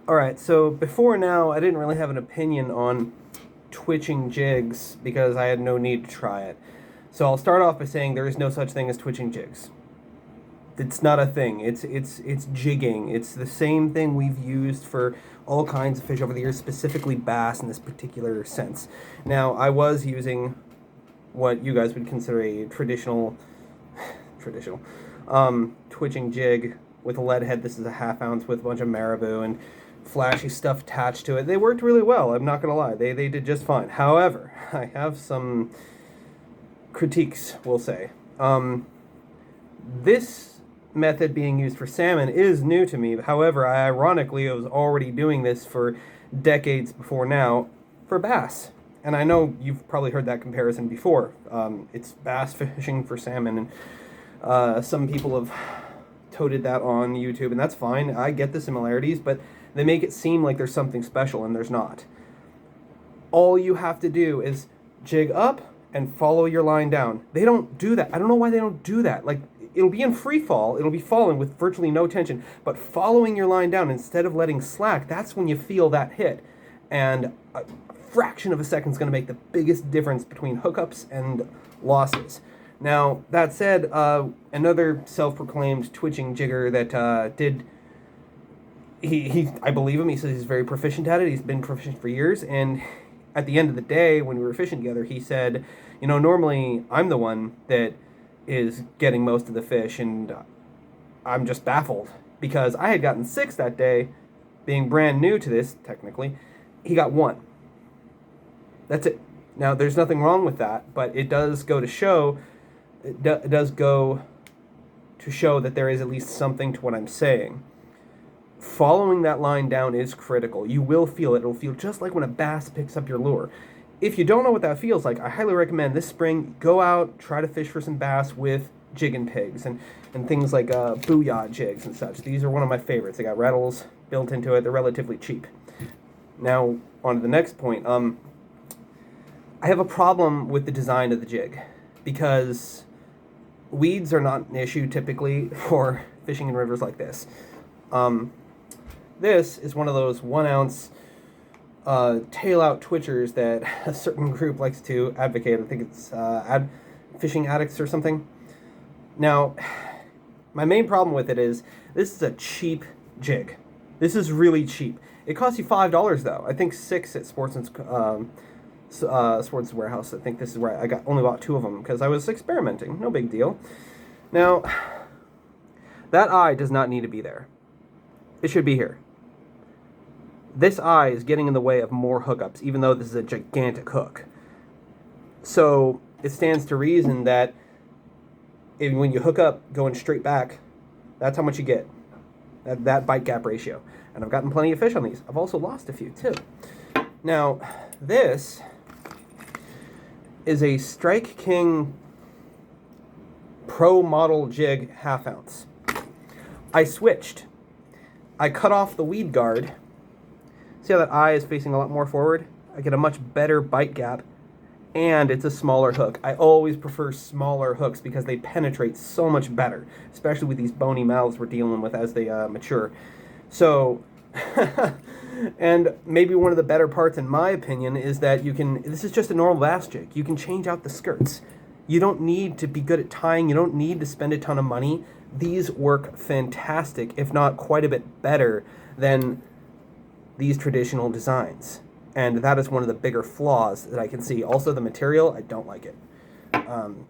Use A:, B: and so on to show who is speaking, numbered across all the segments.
A: Alright, so before now, I didn't really have an opinion on twitching jigs because I had no need to try it. So I'll start off by saying there is no such thing as twitching jigs. It's not a thing. It's jigging. It's the same thing we've used for all kinds of fish over the years, specifically bass in this particular sense. Now, I was using what you guys would consider a traditional twitching jig with a lead head. This is a ½ ounce with a bunch of maribou and flashy stuff attached to it. They worked really well, I'm not gonna lie. They did just fine. However, I have some critiques, we'll say. This method being used for salmon is new to me. However, I ironically was already doing this for decades before now for bass. And I know you've probably heard that comparison before. It's bass fishing for salmon, and some people have toted that on YouTube, and that's fine. I get the similarities, but they make it seem like there's something special, and there's not. All you have to do is jig up and follow your line down. They don't do that. I don't know why they don't do that. Like, it'll be in free fall, it'll be falling with virtually no tension, but following your line down instead of letting slack, that's when you feel that hit. And a fraction of a second is going to make the biggest difference between hookups and losses. Now, that said, another self-proclaimed twitching jigger that I believe him, he says he's very proficient at it, he's been proficient for years, and at the end of the day, when we were fishing together, he said, you know, normally I'm the one that is getting most of the fish, and I'm just baffled, because I had gotten 6 that day, being brand new to this, technically. He got 1. That's it. Now, there's nothing wrong with that, but it does go to show, does go to show that there is at least something to what I'm saying. Following that line down is critical. You will feel it. It'll feel just like when a bass picks up your lure. If you don't know what that feels like, I highly recommend this spring, go out, try to fish for some bass with jig and pigs and things like booyah jigs and such. These are one of my favorites. They got rattles built into it. They're relatively cheap. Now, on to the next point. I have a problem with the design of the jig because weeds are not an issue typically for fishing in rivers like this. This is one of those 1 ounce tail out twitchers that a certain group likes to advocate. I think it's fishing addicts or something. Now, my main problem with it is this is a cheap jig. This is really cheap. It costs you $5 though. I think 6 at Sportsman's Warehouse. I think this is where I only bought 2 of them because I was experimenting. No big deal. Now, that eye does not need to be there. It should be here. This eye is getting in the way of more hookups, even though this is a gigantic hook. So it stands to reason that when you hook up going straight back, that's how much you get. That bite gap ratio. And I've gotten plenty of fish on these. I've also lost a few too. Now, this is a Strike King Pro Model Jig ½ ounce. I switched. I cut off the weed guard. See how that eye is facing a lot more forward? I get a much better bite gap, and it's a smaller hook. I always prefer smaller hooks because they penetrate so much better, especially with these bony mouths we're dealing with as they mature. So, and maybe one of the better parts, in my opinion, is that this is just a normal bass jig. You can change out the skirts. You don't need to be good at tying. You don't need to spend a ton of money. These work fantastic, if not quite a bit better than these traditional designs. And that is one of the bigger flaws that I can see. Also, the material, I don't like it.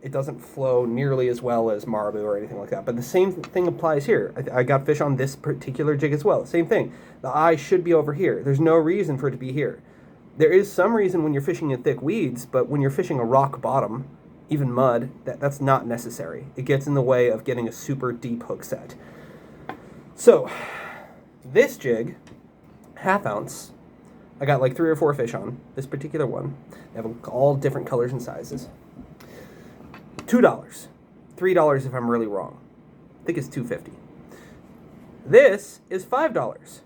A: It doesn't flow nearly as well as maribou or anything like that. But the same thing applies here. I got fish on this particular jig as well. Same thing. The eye should be over here. There's no reason for it to be here. There is some reason when you're fishing in thick weeds, but when you're fishing a rock bottom, even mud, that's not necessary. It gets in the way of getting a super deep hook set. So, this jig, ½ ounce, I got like 3 or 4 fish on this particular one. They have all different colors and sizes. $2. $3 if I'm really wrong. I think it's $2.50. This is $5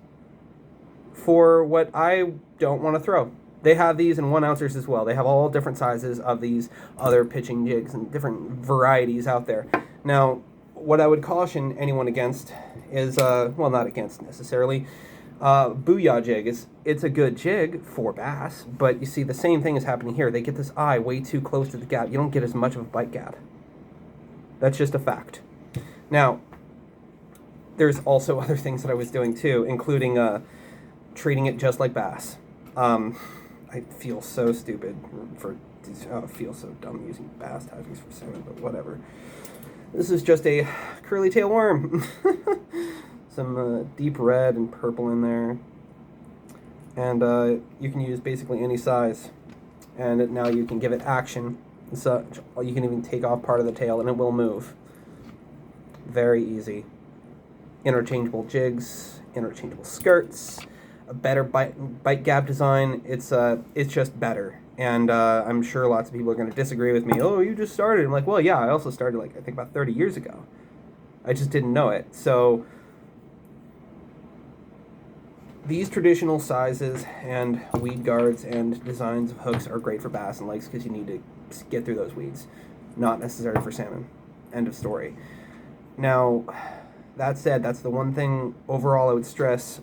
A: for what I don't want to throw. They have these in 1 ouncers as well. They have all different sizes of these other pitching jigs and different varieties out there. Now, what I would caution anyone against is, well, not against necessarily, Booyah jig it's a good jig for bass, but you see the same thing is happening here. They get this eye way too close to the gap. You don't get as much of a bite gap. That's just a fact. Now, there's also other things that I was doing too, including treating it just like bass. I feel so stupid for, I feel so dumb using bass tactics for salmon, but whatever. This is just a curly tail worm. Some deep red and purple in there. And you can use basically any size. And now you can give it action and such. You can even take off part of the tail and it will move. Very easy. Interchangeable jigs, interchangeable skirts, a better bite gap design. It's just better. And I'm sure lots of people are going to disagree with me. Oh, you just started. I'm like, well, yeah, I also started like I think about 30 years ago. I just didn't know it. So these traditional sizes and weed guards and designs of hooks are great for bass and lakes because you need to get through those weeds. Not necessary for salmon. End of story. Now, that said, that's the one thing overall I would stress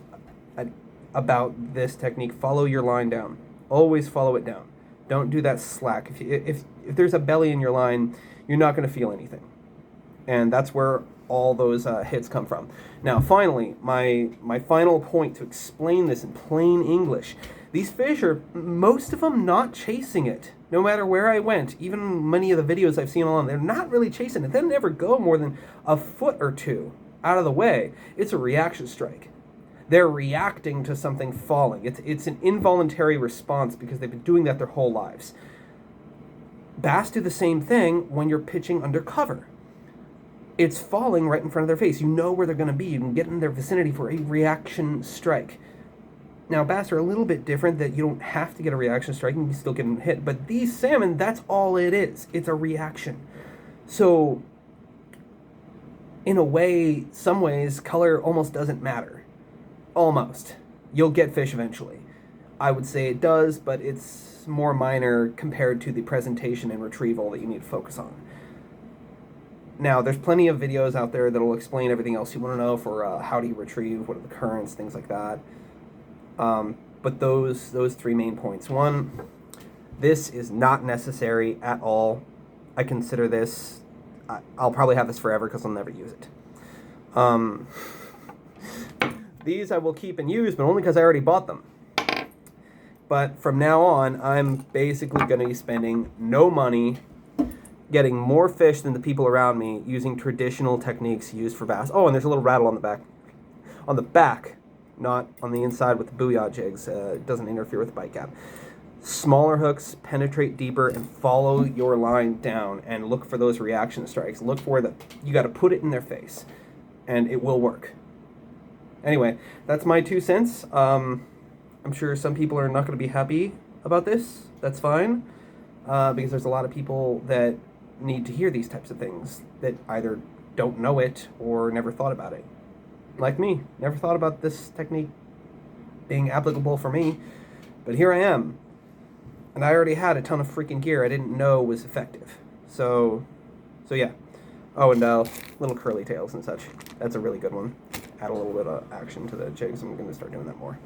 A: about this technique. Follow your line down. Always follow it down. Don't do that slack. If there's a belly in your line, you're not going to feel anything. And that's where all those hits come from. Now, finally, my final point to explain this in plain English. These fish are, most of them, not chasing it. No matter where I went, even many of the videos I've seen online, they're not really chasing it. They never go more than a foot or two out of the way. It's a reaction strike. They're reacting to something falling. It's an involuntary response because they've been doing that their whole lives. Bass do the same thing when you're pitching under cover. It's falling right in front of their face. You know where they're going to be. You can get in their vicinity for a reaction strike. Now, bass are a little bit different that you don't have to get a reaction strike and you can still get them hit. But these salmon, that's all it is. It's a reaction. So, in a way, some ways, color almost doesn't matter. Almost. You'll get fish eventually. I would say it does, but it's more minor compared to the presentation and retrieval that you need to focus on. Now, there's plenty of videos out there that will explain everything else you want to know for how do you retrieve, what are the currents, things like that. But those three main points. One, this is not necessary at all. I consider this, I'll probably have this forever because I'll never use it. These I will keep and use, but only because I already bought them. But from now on, I'm basically going to be spending no money getting more fish than the people around me using traditional techniques used for bass. Oh, and there's a little rattle on the back. On the back, not on the inside with the Booyah jigs. It doesn't interfere with the bite gap. Smaller hooks, penetrate deeper, and follow your line down and look for those reaction strikes. Look for you got to put it in their face, and it will work. Anyway, that's my 2 cents. I'm sure some people are not going to be happy about this. That's fine, because there's a lot of people that need to hear these types of things that either don't know it or never thought about it. Like me, never thought about this technique being applicable for me, but here I am. And I already had a ton of freaking gear I didn't know was effective. So yeah. Oh, and little curly tails and such. That's a really good one. Add a little bit of action to the jigs. I'm going to start doing that more.